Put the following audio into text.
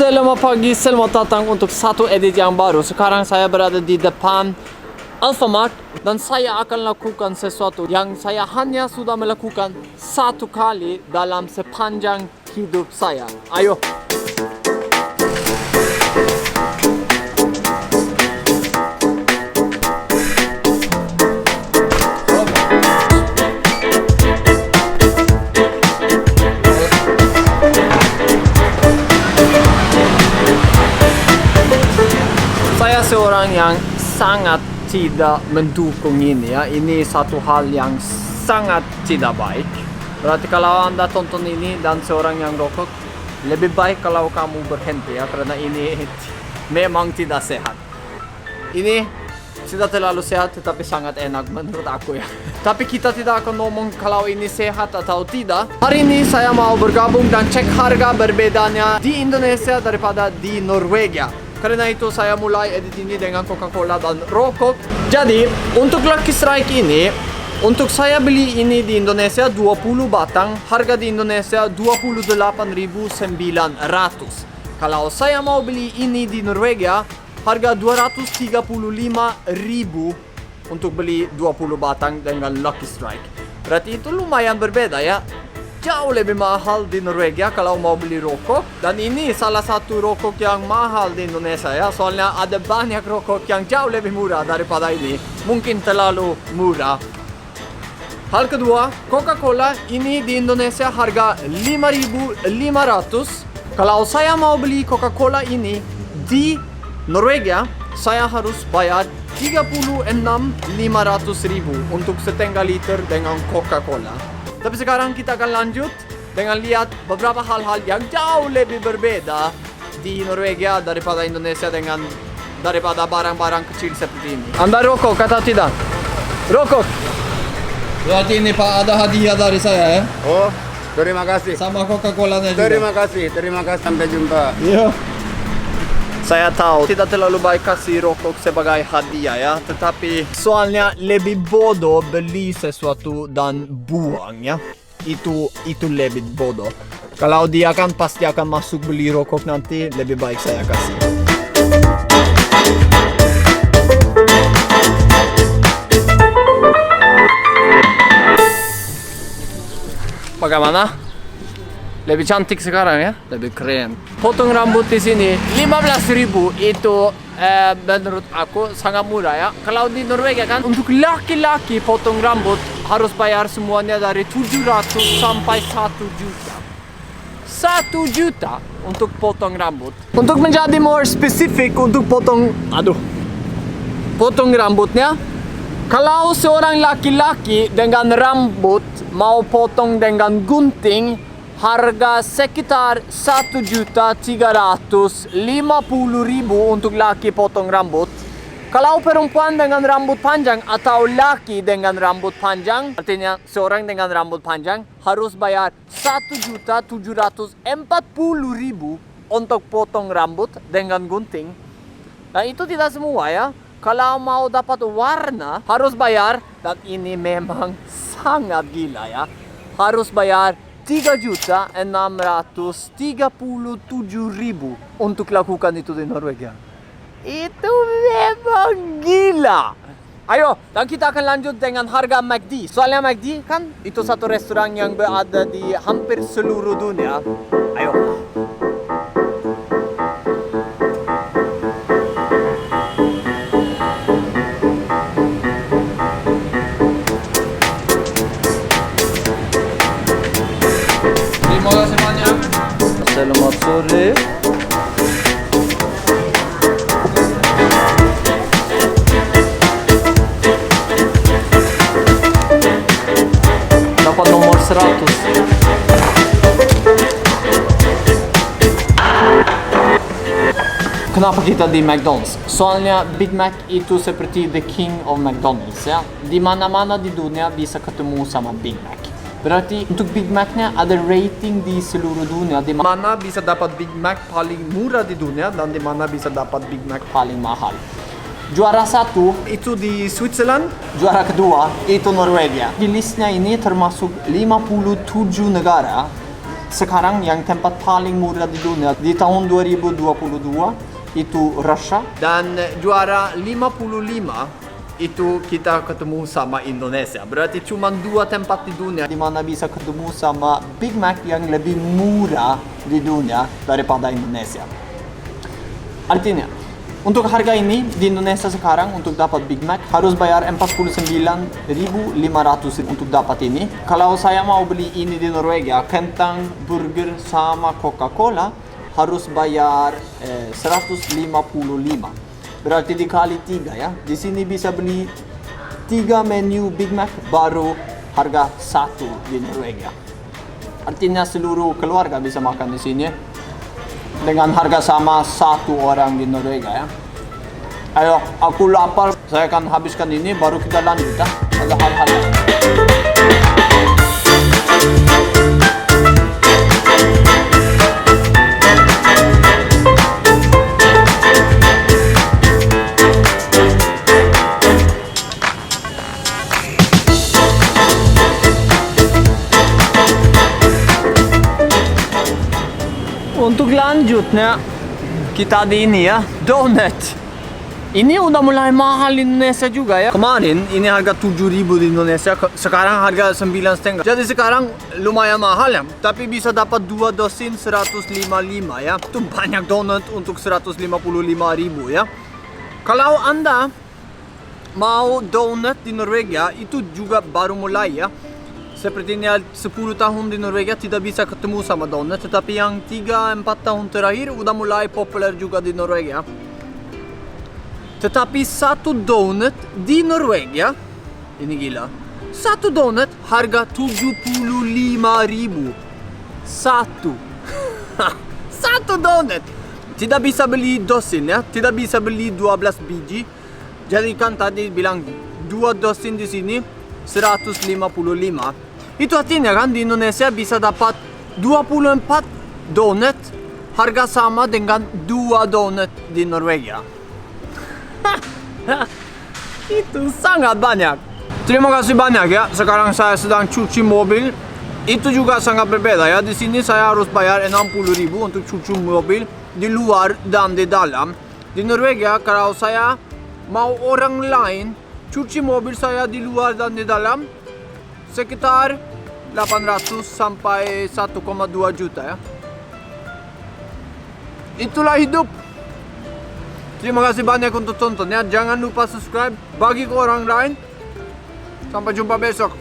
Selamat pagi, selamat datang untuk satu edit yang baru. Sekarang saya berada di depan Alfamart dan saya akan lakukan sesuatu yang saya hanya sudah melakukan satu kali dalam sepanjang hidup saya. Ayo. Saya seorang yang sangat tidak mendukung ini ya. Ini satu hal yang sangat tidak baik. Berarti kalau Anda tonton ini dan seorang yang rokok, lebih baik kalau kamu berhenti ya, karena ini memang tidak sehat. Ini tidak terlalu sehat tetapi sangat enak menurut aku ya. Tapi kita tidak akan ngomong kalau ini sehat atau tidak. Hari ini saya mau bergabung dan cek harga berbedanya di Indonesia daripada di Norwegia. Karena itu saya mulai edit ini dengan Coca-Cola dan rokok. Jadi untuk Lucky Strike ini, untuk saya beli ini di Indonesia 20 batang, harga di Indonesia 28.900. Kalau saya mau beli ini di Norwegia, harga 235.000 untuk beli 20 batang dengan Lucky Strike. Berarti itu lumayan berbeda ya. Jauh lebih mahal di Norwegia kalau mau beli rokok. Dan ini salah satu rokok yang mahal di Indonesia ya. Soalnya ada banyak rokok yang jauh lebih murah daripada ini. Mungkin terlalu murah. Hal kedua, Coca-Cola ini di Indonesia harga 5.500. Kalau saya mau beli Coca-Cola ini di Norwegia, saya harus bayar 36.500.000 untuk setengah liter dengan Coca-Cola. Tapi sekarang kita akan lanjut dengan lihat beberapa hal-hal yang jauh lebih berbeda di Norwegia daripada Indonesia daripada barang-barang kecil seperti ini. Anda rokok atau tidak? Rokok. Berarti ini Pak ada hadiah dari saya ya? Oh, terima kasih. Sama Coca-Cola-nya juga. Terima kasih. Sampai jumpa. Iya. Saya tahu tidak terlalu baik kasih rokok sebagai hadiah ya, tetapi soalnya lebih bodoh beli sesuatu dan buang ya. Itu lebih bodoh. Kalau dia kan pasti akan masuk beli rokok nanti, lebih baik saya kasih. Bagaimana? Lebih cantik sekarang ya, lebih keren. Potong rambut di sini 15.000 itu menurut aku sangat murah ya. Kalau di Norwegia kan untuk laki-laki potong rambut harus bayar semuanya dari 700 sampai 1 juta. 1 juta untuk potong rambut. Untuk menjadi more spesifik untuk potong rambutnya. Kalau seorang laki-laki dengan rambut mau potong dengan gunting, harga sekitar 1.350.000 untuk laki potong rambut. Kalau perempuan dengan rambut panjang atau laki dengan rambut panjang, artinya seorang dengan rambut panjang harus bayar 1.740.000 untuk potong rambut dengan gunting. Nah itu tidak semua ya. Kalau mau dapat warna harus bayar, dan ini memang sangat gila ya. Harus bayar 3.637.000 untuk lakukan itu di Norwegia. Itu memang gila. Ayo, dan kita akan lanjut dengan harga McD. Soalnya McD kan itu satu restoran yang berada di hampir seluruh dunia. Ayo. Terima kasih banyak. Selamat sore. Dapat nomor 100. Kenapa kita di McDonald's? Soalnya Big Mac itu seperti the king of McDonald's ya. Di mana-mana di dunia bisa ketemu sama Big Mac. Berarti untuk Big Mac-nya ada rating di seluruh dunia. Di mana bisa dapat Big Mac paling murah di dunia dan di mana bisa dapat Big Mac paling mahal. Juara 1 itu di Switzerland, juara kedua itu Norwegia. Di listnya ini termasuk 57 negara sekarang yang tempat paling murah di dunia di tahun 2022 itu Russia. Dan juara 55 itu kita ketemu sama Indonesia. Berarti cuma 2 tempat di dunia di mana bisa ketemu sama Big Mac yang lebih murah di dunia daripada Indonesia. Artinya, untuk harga ini di Indonesia sekarang untuk dapat Big Mac harus bayar 49.500 untuk dapat ini. Kalau saya mau beli ini di Norwegia, kentang, burger sama Coca-Cola harus bayar 155. Berarti dikali 3 ya. Di sini bisa beli 3 menu Big Mac baru harga 1 di Norwegia. Artinya seluruh keluarga bisa makan di sini dengan harga sama 1 orang di Norwegia ya. Ayo, aku lapar. Saya akan habiskan ini baru kita lanjut ya. Ada hal-hal lain. Untuk lanjutnya kita di ini ya, donut. Ini udah mulai mahal di Indonesia juga ya. Kemarin ini harga 7.000 di Indonesia, sekarang harga 9,5. Jadi sekarang lumayan mahal ya. Tapi bisa dapat 2 dosin 155 ya. Itu banyak donut untuk 155.000 ya. Kalau Anda mau donut di Norwegia itu juga baru mulai ya. Sepertinya 10 tahun di Norwegia tidak bisa ketemu sama donut, tetapi yang 3-4 tahun terakhir udah mulai populer juga di Norwegia. Tetapi 1 donut di Norwegia, ini gila, 1 donut harga 75.000. 1 donut. Tidak bisa beli dosin ya, tidak bisa beli 12 biji. Jadi kan tadi bilang 2 dosin di sini 155. Itu artinya kan di Indonesia bisa dapat 24 donut harga sama dengan 2 donut di Norwegia. Itu sangat banyak. Terima kasih banyak ya. Sekarang saya sedang cuci mobil. Itu juga sangat berbeda ya. Di sini saya harus bayar 60.000 untuk cuci mobil di luar dan di dalam. Di Norwegia kalau saya mau orang lain cuci mobil saya di luar dan di dalam sekitar 800 sampai 1,2 juta ya. Itulah hidup. Terima kasih banyak untuk tonton ya. Jangan lupa subscribe, bagi ke orang lain. Sampai jumpa besok.